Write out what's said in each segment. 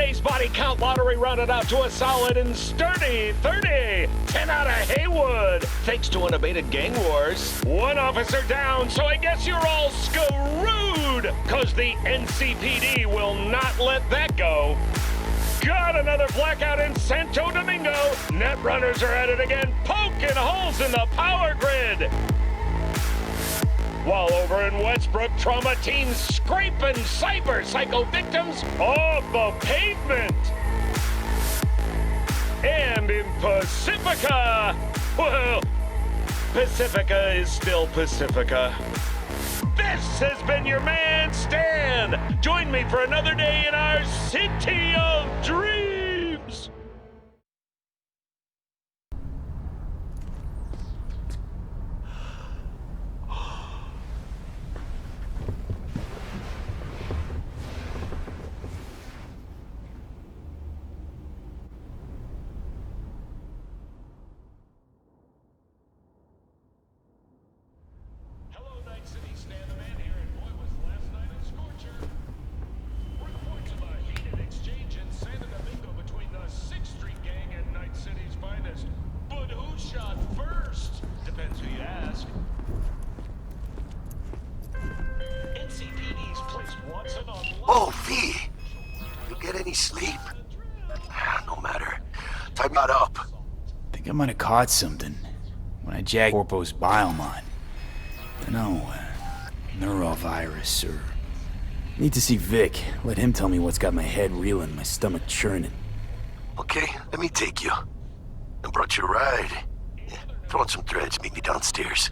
Today's body count lottery rounded out to a solid and sturdy 30. 10 out of Haywood, thanks to unabated gang wars. One officer down, so I guess you're all screwed, cause the NCPD will not let that go. Got another blackout in Santo Domingo. Netrunners are at it again, poking holes in the power grid. While over in Westbrook, trauma teams scraping cyber psycho victims off the pavement. And in Pacifica, well, Pacifica is still Pacifica. This has been your man, Stan. Join me for another day in our city of dreams. Oh, V! You get any sleep? No matter. Time not up. Think I might have caught something when I jacked Corpo's biomon. Dunno, neurovirus or... Need to see Vic. Let him tell me what's got my head reeling, my stomach churning. Okay, let me take you. I brought you a ride. Yeah, throw on some threads, meet me downstairs.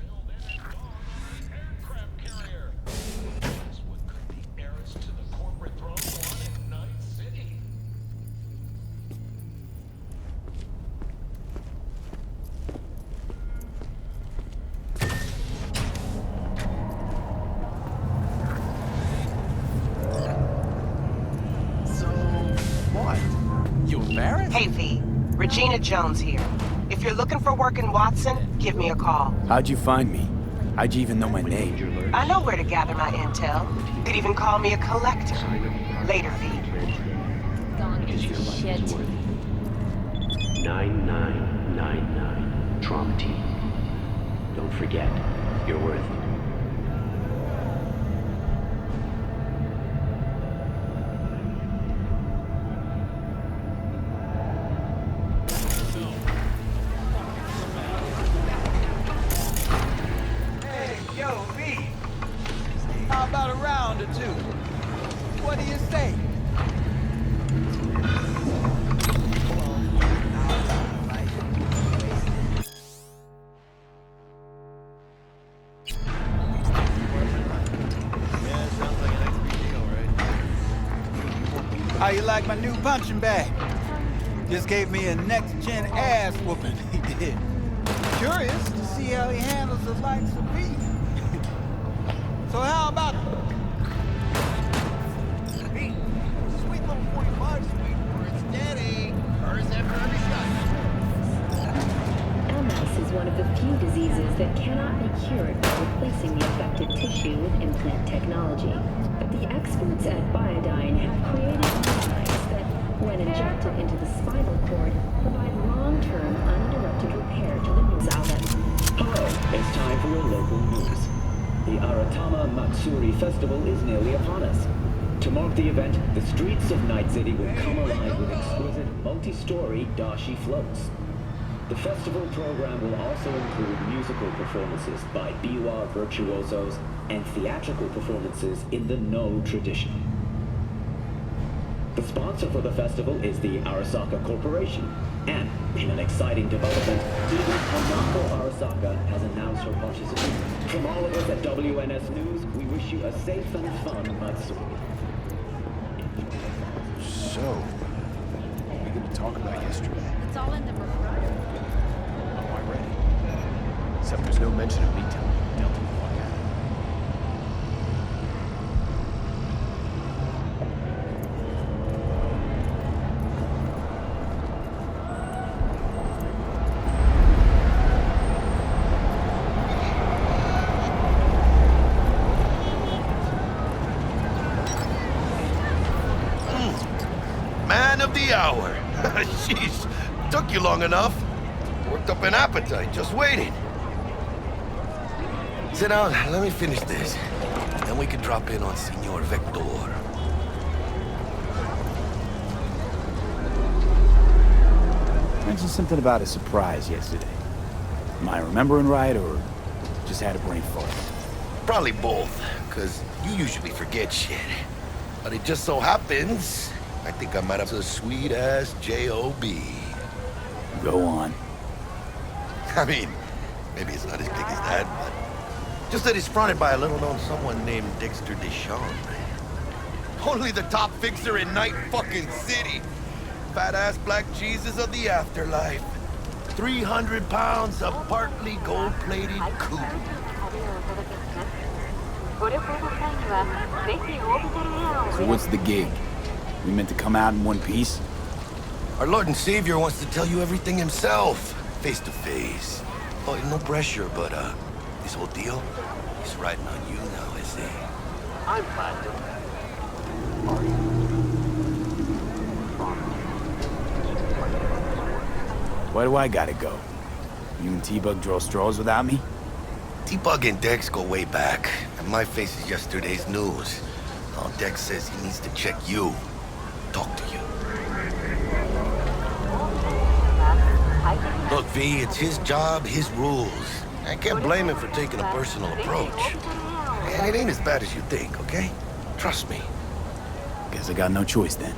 Hey, V. Regina Jones here. If you're looking for work in Watson, give me a call. How'd you find me? How'd you even know my name? I know where to gather my intel. Could even call me a collector. Later, V. Gone into shit. 9999 Trauma Team. Don't forget, you're worth it. How about a round or two? What do you say? How you like my new punching bag? Just gave me a next-gen ass whooping, he did. Curious to see how he handles the likes of me. So how about me? Sweet little 45 sweet for its daddy. Hers after every shot. MS is one of the few diseases that cannot be cured by replacing the affected tissue with implant technology. But the experts at Biodyne have created devices that, when injected into the spinal cord, provide long-term uninterrupted repair to the news outlet. Hello, it's time for your local news. The Aratama Matsuri Festival is nearly upon us. To mark the event, the streets of Night City will come alive with exquisite multi-story dashi floats. The festival program will also include musical performances by biwa virtuosos and theatrical performances in the No tradition. The sponsor for the festival is the Arasaka Corporation, and in an exciting development, even Hanako Arasaka has announced her participation. From all of us at WNS News, we wish you a safe and fun Matsuri. So, what are we going to talk about yesterday? It's all in the report. Oh, I read it. Except there's no mention of me telling Delta to fuck out. of the hour. Jeez, took you long enough. Worked up an appetite just waiting. Sit down, let me finish this. Then we can drop in on Senor Vector. Mentioned something about a surprise yesterday. Am I remembering right, or just had a brain fart? Probably both, because you usually forget shit. But it just so happens, I think I might have a sweet-ass J.O.B. Go on. I mean, maybe it's not as big as that, but just that it's fronted by a little-known someone named Dexter Deshawn. Only the top fixer in Night fucking City. Fat-ass black Jesus of the afterlife. 300 pounds of partly gold-plated coup. So what's the gig? We meant to come out in one piece? Our Lord and Savior wants to tell you everything himself, face to face. Oh, no pressure, but this whole deal, he's riding on you now, is he? I'm fine. Why do I gotta go? You and T-Bug draw straws without me? T-Bug and Dex go way back, and my face is yesterday's news. Now Dex says he needs to check you, talk to you. Look, V, it's his job, his rules. I can't blame him for taking a personal approach. And it ain't as bad as you think, okay? Trust me. Guess I got no choice then.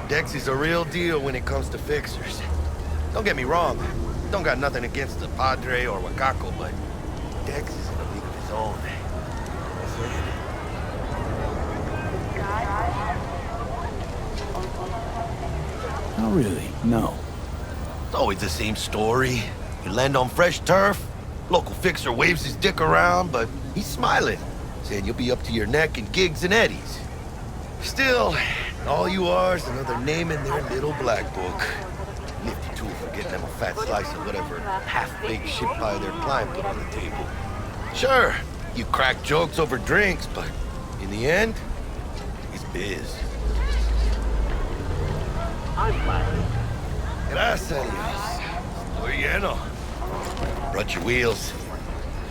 Dex is a real deal when it comes to fixers. Don't get me wrong. Don't got nothing against the Padre or Wakako, but Dex is in a league of his own. That's it. Not really, no. It's always the same story. You land on fresh turf, local fixer waves his dick around, but he's smiling, saying you'll be up to your neck in gigs and eddies. Still, all you are is another name in their little black book. Nifty tool for getting them a fat slice of whatever half-baked shit pie their client put on the table. Sure, you crack jokes over drinks, but in the end, it's biz. I'm fine. Gracias. Estoy lleno. Brought your wheels.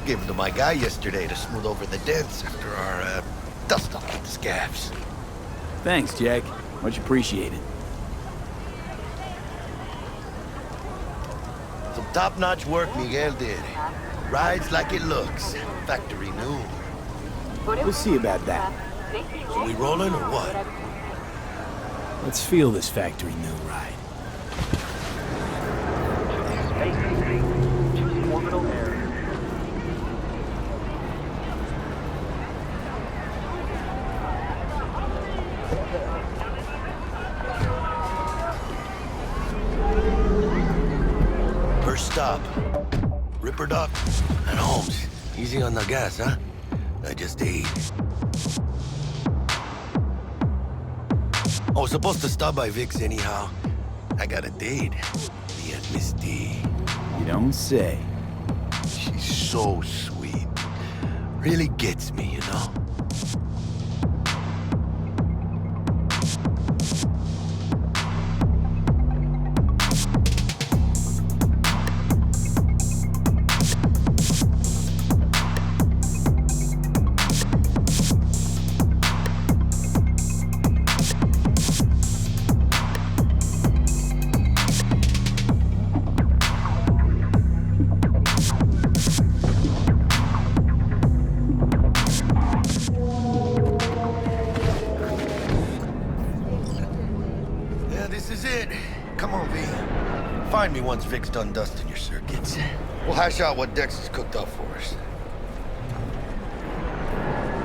Gave them to my guy yesterday to smooth over the dents after our dust-up with the scabs. Thanks, Jack. Much appreciated. Some top-notch work Miguel did. Rides like it looks. Factory new. We'll see about that. So we rolling or what? Let's feel this factory new ride. Choosing orbital air. First stop. Ripper Duck and Holmes. Easy on the gas, huh? I just ate. I was supposed to stop by Vic's anyhow. I got a date. Me and Miss D. You don't say. She's so sweet. Really gets me, you know? Find me once Vic's done dusting your circuits. We'll hash out what Dex has cooked up for us.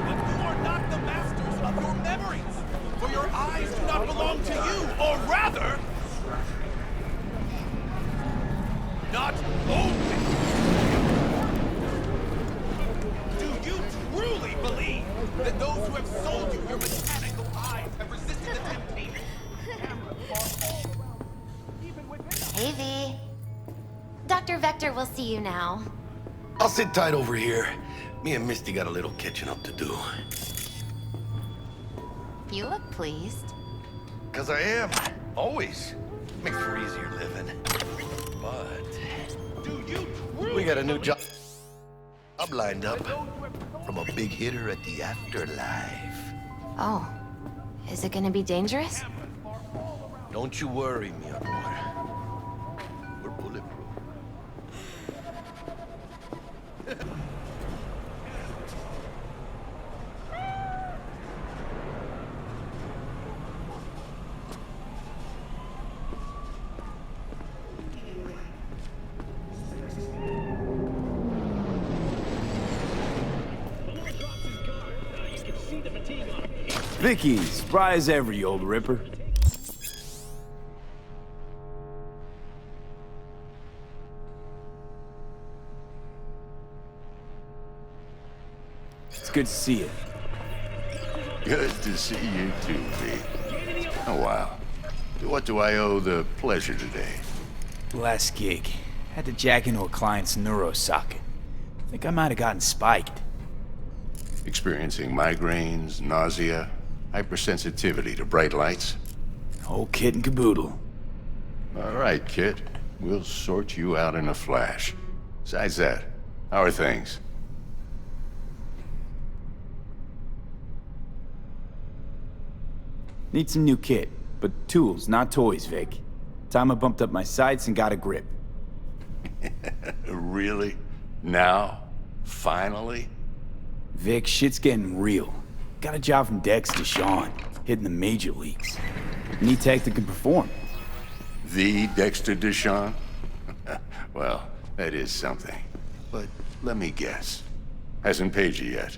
But you are not the masters of your memories, for your eyes do not belong to you, or rather, not only. Do you truly believe that those who have sold you your mechanical eyes have resisted the temptation? Hey, V. Dr. Vector will see you now. I'll sit tight over here. Me and Misty got a little catching up to do. You look pleased. 'Cause I am. Always. Makes for easier living. But Do you truly we got a new job lined up from a big hitter at the afterlife. Oh. Is it gonna be dangerous? Don't you worry, mi amor. We're bulletproof. Vicky, spry as ever, you old ripper. It's good to see you. Good to see you too, V. Oh, wow. What do I owe the pleasure today? Last gig. Had to jack into a client's neuro socket. Think I might have gotten spiked. Experiencing migraines, nausea, hypersensitivity to bright lights? Whole kit and caboodle. All right, kid. We'll sort you out in a flash. Besides that, how are things? Need some new kit, but tools, not toys, Vic. Time I bumped up my sights and got a grip. Really? Now? Finally? Vic, shit's getting real. Got a job from Dex to Sean, hitting the major leagues. Need tech that can perform. The Dexter Deshawn? Well, that is something. But let me guess. Hasn't paid you yet.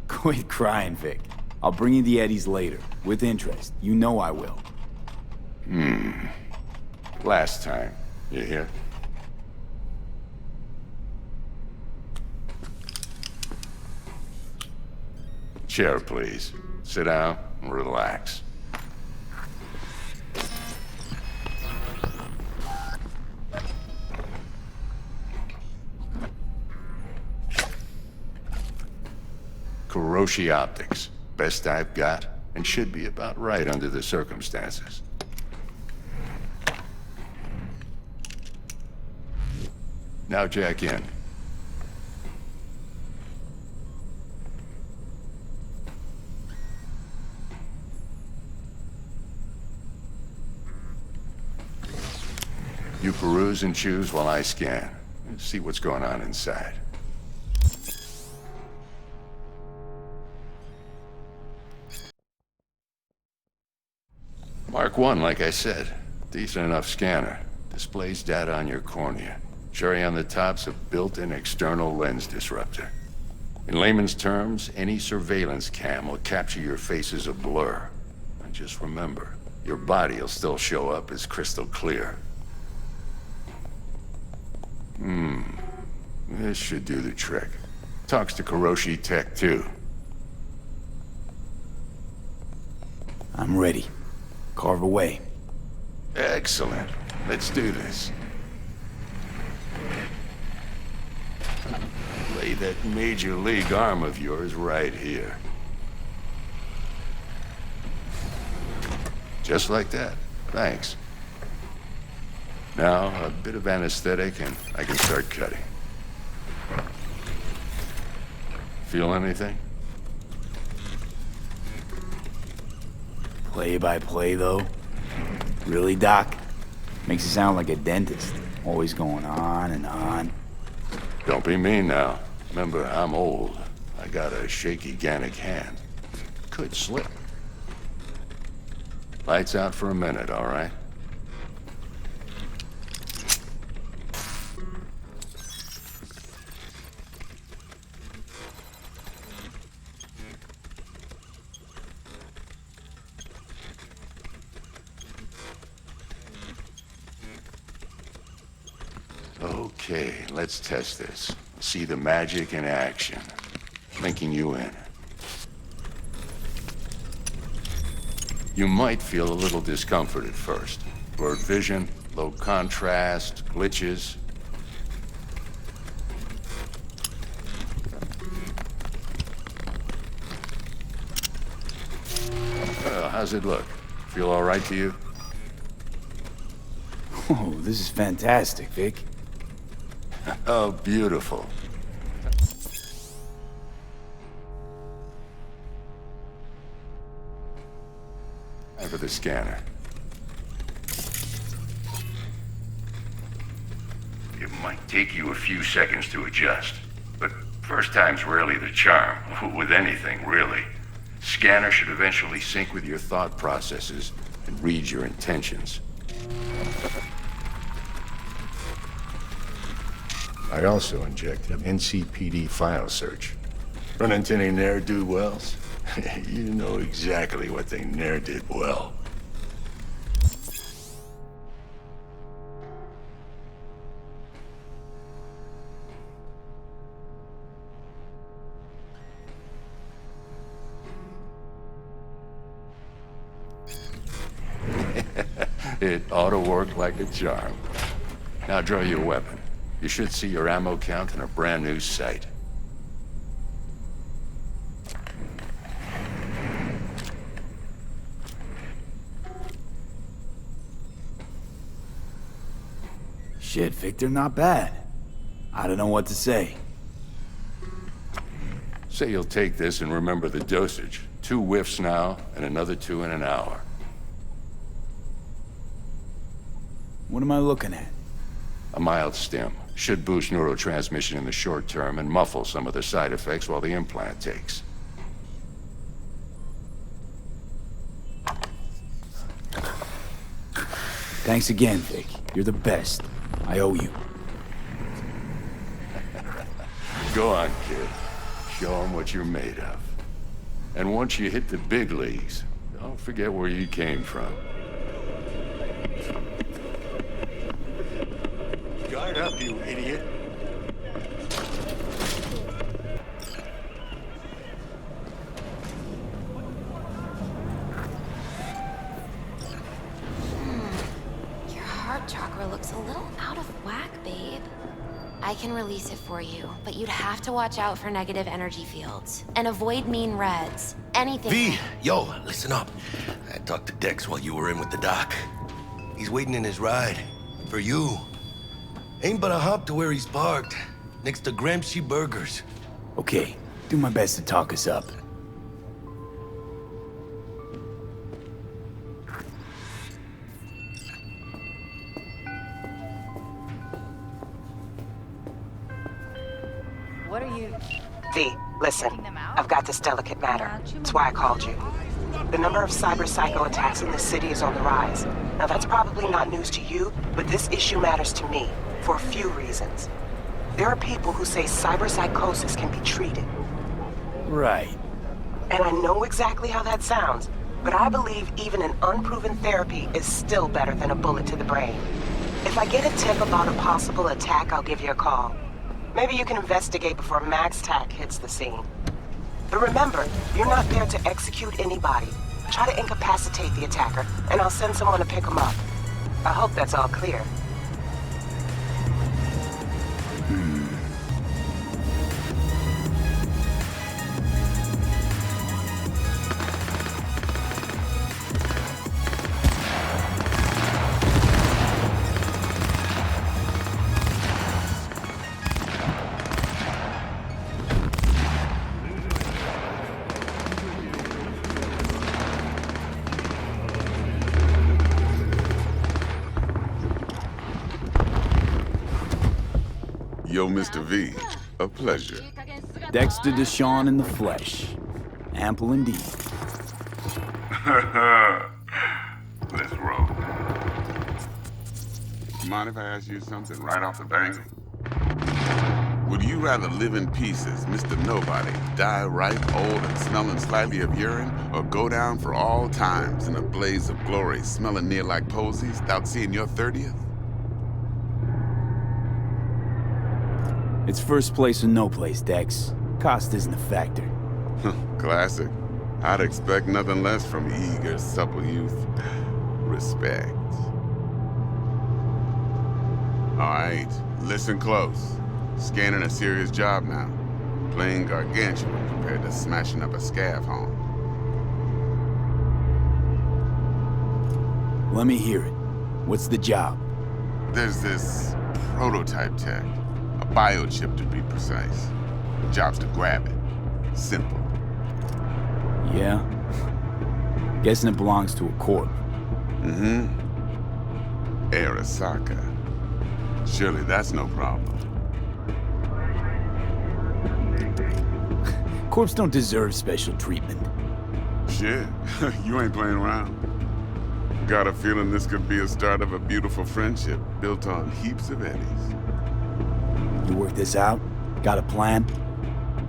Quit crying, Vic. I'll bring you the eddies later, with interest. You know I will. Last time. You hear? Chair, please. Sit down and relax. Kuroshi Optics. Best I've got, and should be about right under the circumstances. Now jack in. You peruse and choose while I scan. See what's going on inside. Mark 1, like I said. Decent enough scanner. Displays data on your cornea. Cherry on the top's a built-in external lens disruptor. In layman's terms, any surveillance cam will capture your face as a blur. And just remember, your body will still show up as crystal clear. This should do the trick. Talks to Kuroshi Tech, too. I'm ready. Carve away. Excellent. Let's do this. Lay that major league arm of yours right here. Just like that. Thanks. Now, a bit of anesthetic and I can start cutting. Feel anything? Play by play, though? Really, Doc? Makes you sound like a dentist. Always going on and on. Don't be mean now. Remember, I'm old. I got a shaky Gannic hand. Could slip. Lights out for a minute, all right? Okay, let's test this. See the magic in action. Linking you in. You might feel a little discomfort at first. Blurred vision, low contrast, glitches. How's it look? Feel all right to you? Oh, this is fantastic, Vic. Oh, beautiful. Time for the scanner. It might take you a few seconds to adjust, but first time's rarely the charm, with anything, really. Scanner should eventually sync with your thought processes and read your intentions. I also injected an NCPD file search. Run into any ne'er-do-wells? You know exactly what they ne'er did well. It ought to work like a charm. Now draw your weapon. You should see your ammo count in a brand new sight. Shit, Victor, not bad. I don't know what to say. Say you'll take this and remember the dosage. 2 whiffs now, and another 2 in an hour. What am I looking at? A mild stim. Should boost neurotransmission in the short term and muffle some of the side effects while the implant takes. Thanks again, Vic. You're the best. I owe you. Go on, kid. Show 'em what you're made of. And once you hit the big leagues, don't forget where you came from. Guard up, you idiot. Your heart chakra looks a little out of whack, babe. I can release it for you, but you'd have to watch out for negative energy fields. And avoid mean reds. Anything. V, yo, listen up. I talked to Dex while you were in with the doc. He's waiting in his ride. For you. Ain't but a hop to where he's parked. Next to Gramsci Burgers. Okay, do my best to talk us up. What are you... V, listen. I've got this delicate matter. That's why I called you. The number of cyber psycho attacks in the city is on the rise. Now that's probably not news to you, but this issue matters to me for a few reasons. There are people who say cyber psychosis can be treated. Right. And I know exactly how that sounds, but I believe even an unproven therapy is still better than a bullet to the brain. If I get a tip about a possible attack, I'll give you a call. Maybe you can investigate before MaxTac hits the scene. But remember, you're not there to execute anybody. Try to incapacitate the attacker, and I'll send someone to pick him up. I hope that's all clear. Yo, Mr. V, a pleasure. Dexter Deshawn in the flesh. Ample indeed. Let's roll. Mind if I ask you something right off the bat? Would you rather live in pieces, Mr. Nobody, die ripe, old, and smelling slightly of urine, or go down for all times in a blaze of glory, smelling near like posies, without seeing your 30th? It's first place or no place, Dex. Cost isn't a factor. Classic. I'd expect nothing less from eager, supple youth. Respect. All right, listen close. Scanning a serious job now. Playing gargantuan compared to smashing up a scav home. Let me hear it. What's the job? There's this prototype tech, a biochip to be precise. Job's to grab it. Simple. Yeah? Guessing it belongs to a corp. Mm-hmm. Arasaka. Surely that's no problem. Corps don't deserve special treatment. Shit, you ain't playing around. Got a feeling this could be a start of a beautiful friendship built on heaps of eddies. You work this out? Got a plan?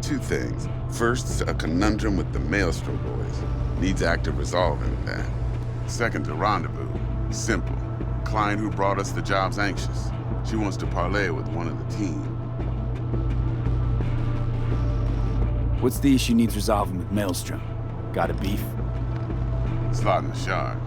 Two things. First, a conundrum with the Maelstrom boys. Needs active resolving with that. Second, a rendezvous. Simple. Client who brought us the job's anxious. She wants to parlay with one of the team. What's the issue needs resolving with Maelstrom? Got a beef? Slot in the shard.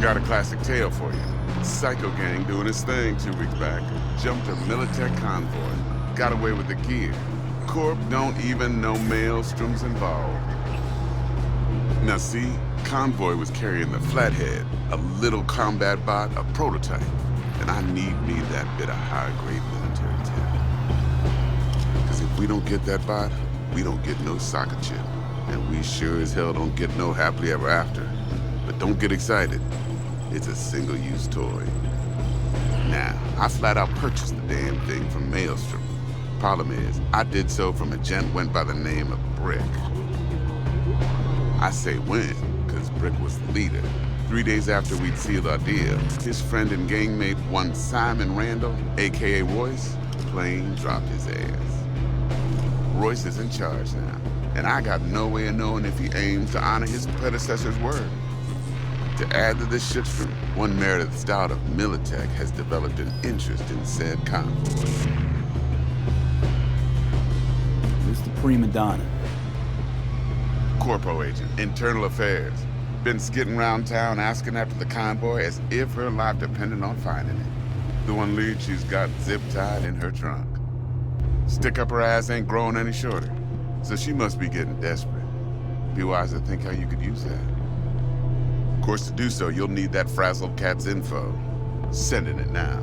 Got a classic tale for you. Psycho gang doing his thing 2 weeks back. Jumped a Militech convoy. Got away with the gear. Corp don't even know Maelstrom's involved. Now see, convoy was carrying the Flathead, a little combat bot, a prototype. And I need me that bit of high-grade military tech. Because if we don't get that bot, we don't get no soccer chip. And we sure as hell don't get no happily ever after. But don't get excited. It's a single-use toy. Now, I flat out purchased the damn thing from Maelstrom. Problem is, I did so from a gent went by the name of Brick. I say when, because Brick was the leader. 3 days after we'd sealed our deal, his friend and gangmate, one Simon Randall, aka Royce, plain dropped his ass. Royce is in charge now, and I got no way of knowing if he aims to honor his predecessor's word. To add to this shitstorm, one Meredith Stout of Militech has developed an interest in said convoy. Who's the prima donna? Corpo agent, internal affairs. Been skidding around town asking after the convoy as if her life depended on finding it. The one lead she's got zip-tied in her trunk. Stick up her ass ain't growing any shorter, so she must be getting desperate. Be wise to think how you could use that. Of course, to do so, you'll need that frazzled cat's info. Sending it now.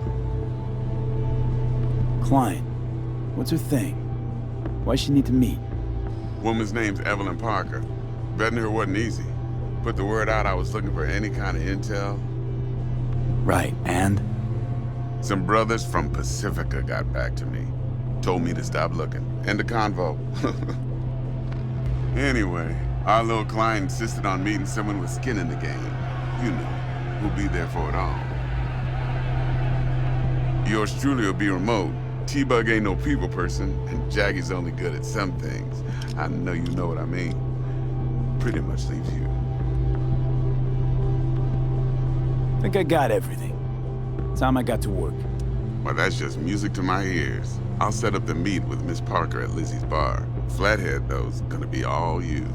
Client. What's her thing? Why's she need to meet? Woman's name's Evelyn Parker. Vetting her wasn't easy. Put the word out I was looking for any kind of intel. Right, and? Some brothers from Pacifica got back to me. Told me to stop looking. End of convo. Anyway, our little client insisted on meeting someone with skin in the game. You know, who'll be there for it all. Yours truly will be remote. T-Bug ain't no people person, and Jaggy's only good at some things. I know you know what I mean. Pretty much leaves you. Think I got everything. Time I got to work. Well, that's just music to my ears. I'll set up the meet with Miss Parker at Lizzie's bar. Flathead, though's gonna be all you.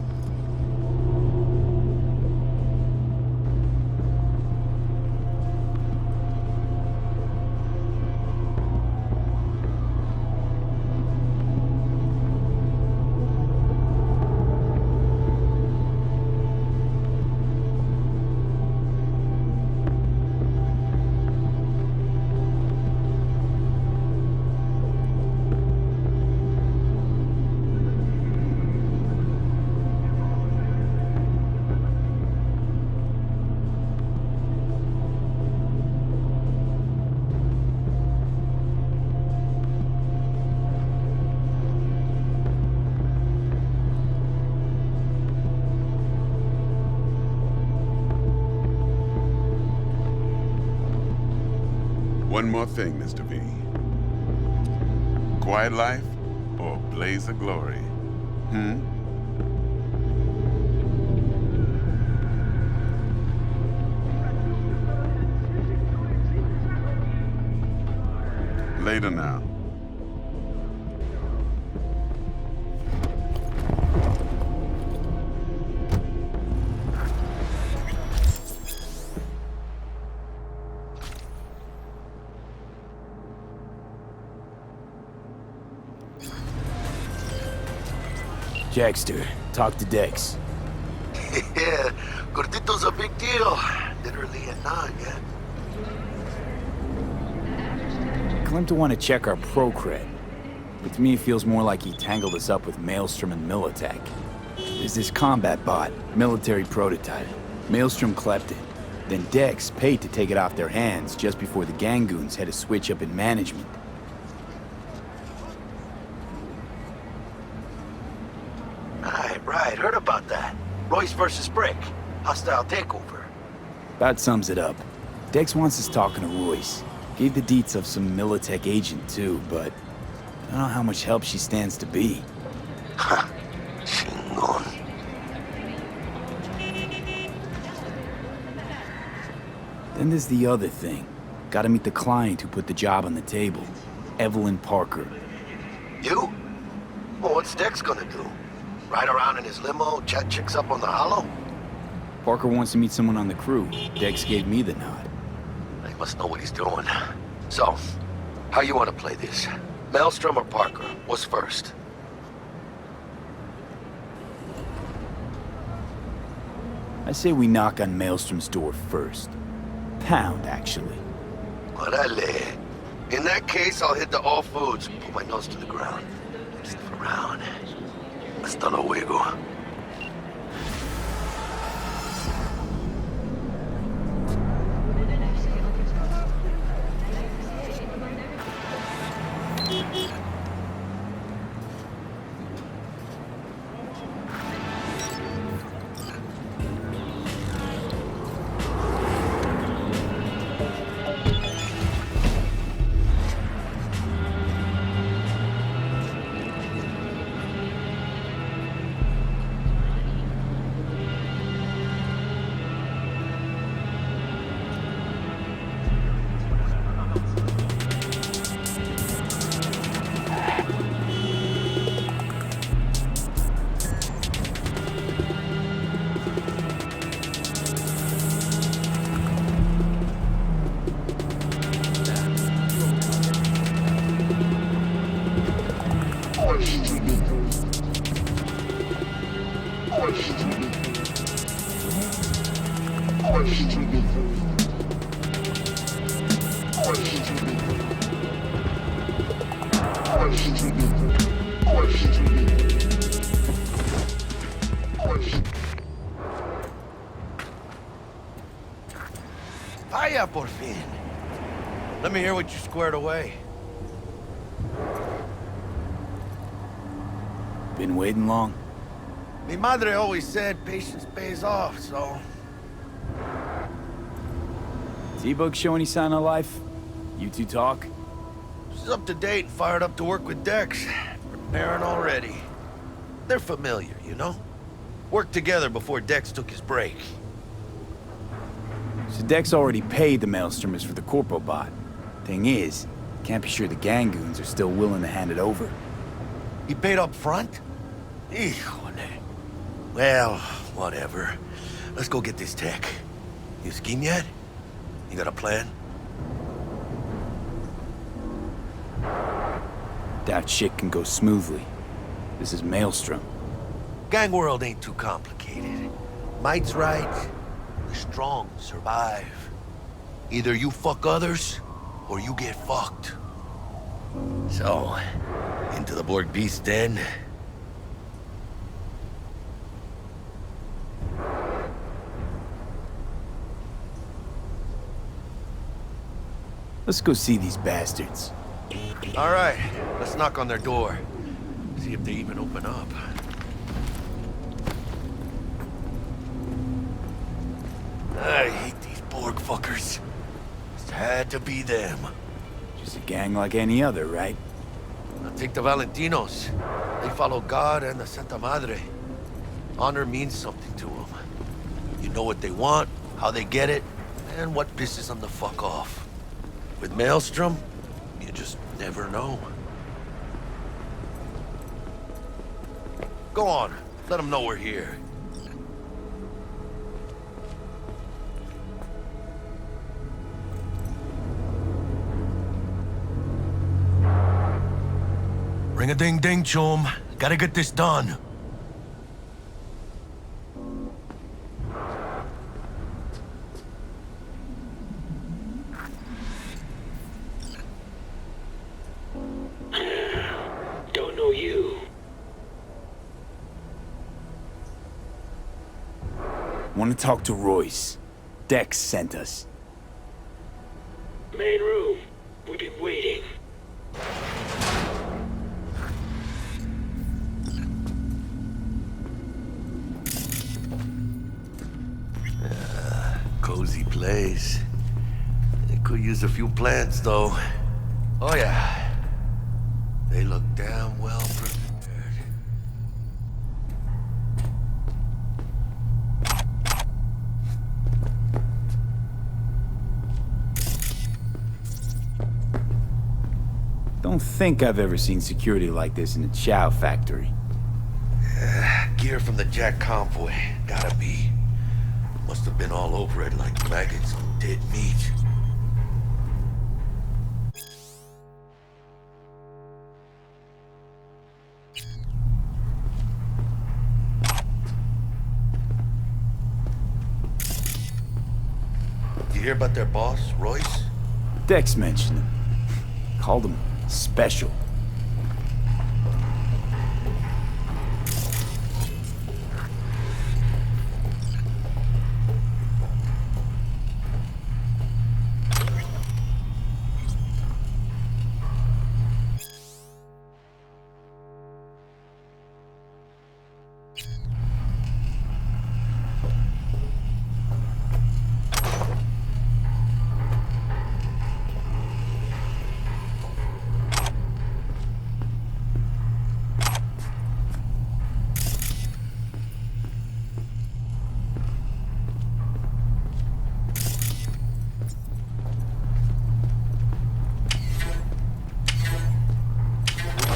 One more thing, Mr. V. Quiet life or blaze of glory? Later now. Jackster, talk to Dex. Yeah, Gordito's a big deal. Literally a 9, yeah? Claimed to want to check our pro cred. But to me, it feels more like he tangled us up with Maelstrom and Militech. There's this combat bot, military prototype. Maelstrom clept it. Then Dex paid to take it off their hands just before the Gangoons had a switch up in management. Right, heard about that. Royce versus Brick. Hostile takeover. About sums it up. Dex wants us talking to Royce. Gave the deets of some Militech agent too, but I don't know how much help she stands to be. Ha. Chingon. Then there's the other thing. Gotta meet the client who put the job on the table. Evelyn Parker. You? Well, what's Dex gonna do? Ride around in his limo, chat chicks up on the hollow? Parker wants to meet someone on the crew. Dex gave me the nod. He must know what he's doing. So, how you want to play this? Maelstrom or Parker? What's first? I say we knock on Maelstrom's door first. Pound, actually. Orale. In that case, I'll hit the all foods, put my nose to the ground. Sniff around. Hasta luego. Vaya por fin. Let me hear what you squared away. Been waiting long? Mi madre always said patience pays off, so... T-Bug show any sign of life? You two talk? She's up to date and fired up to work with Dex. Preparing already. They're familiar, you know? Worked together before Dex took his break. So Dex already paid the Maelstromers for the Corpo bot. Thing is, can't be sure the Gangoons are still willing to hand it over. He paid up front? Híjole. Well, whatever. Let's go get this tech. You scheme yet? You got a plan? Doubt shit can go smoothly. This is Maelstrom. Gang world ain't too complicated. Might's right. The strong survive. Either you fuck others, or you get fucked. So, into the Borg Beast Den. Let's go see these bastards. All right, let's knock on their door. See if they even open up. I hate these Borg fuckers. It had to be them. Just a gang like any other, right? Now take the Valentinos. They follow God and the Santa Madre. Honor means something to them. You know what they want, how they get it, and what pisses them the fuck off. With Maelstrom, you just never know. Go on, let them know we're here. Ring-a-ding-ding, chum. Gotta get this done. Want to talk to Royce. Dex sent us. Main room. We've been waiting. Cozy place. It could use a few plants, though. Oh, yeah. They look damn well prepared. Don't think I've ever seen security like this in a chow factory. Gear from the Jack convoy. Gotta be. Must have been all over it like maggots on dead meat. You hear about their boss, Royce? Dex mentioned him. Called him special.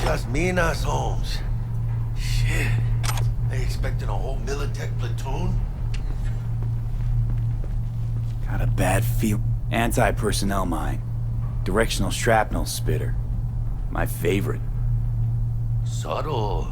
Just me and us, Holmes. Shit. They expecting a whole Militech platoon? Got a bad feel. Anti-personnel mine. Directional shrapnel spitter. My favorite. Subtle.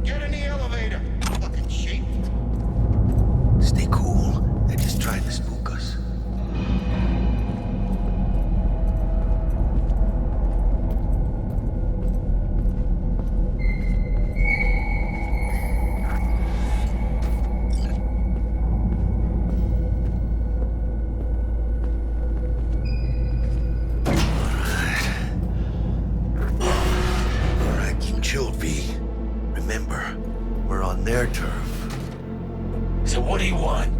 Get in the elevator. Fucking sheep. Stay cool. They're just trying to spook us. Alright, keep chilled, V. Remember, we're on their turf. So what do you want?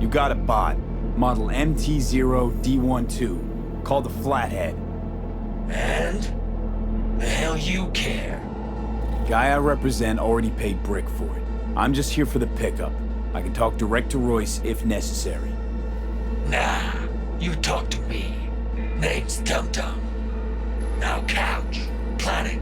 You got a bot. Model MT0D12. Called the Flathead. And? The hell you care? Guy I represent already paid Brick for it. I'm just here for the pickup. I can talk direct to Royce if necessary. Nah, you talk to me. Name's Tum Tum. Now couch, planet,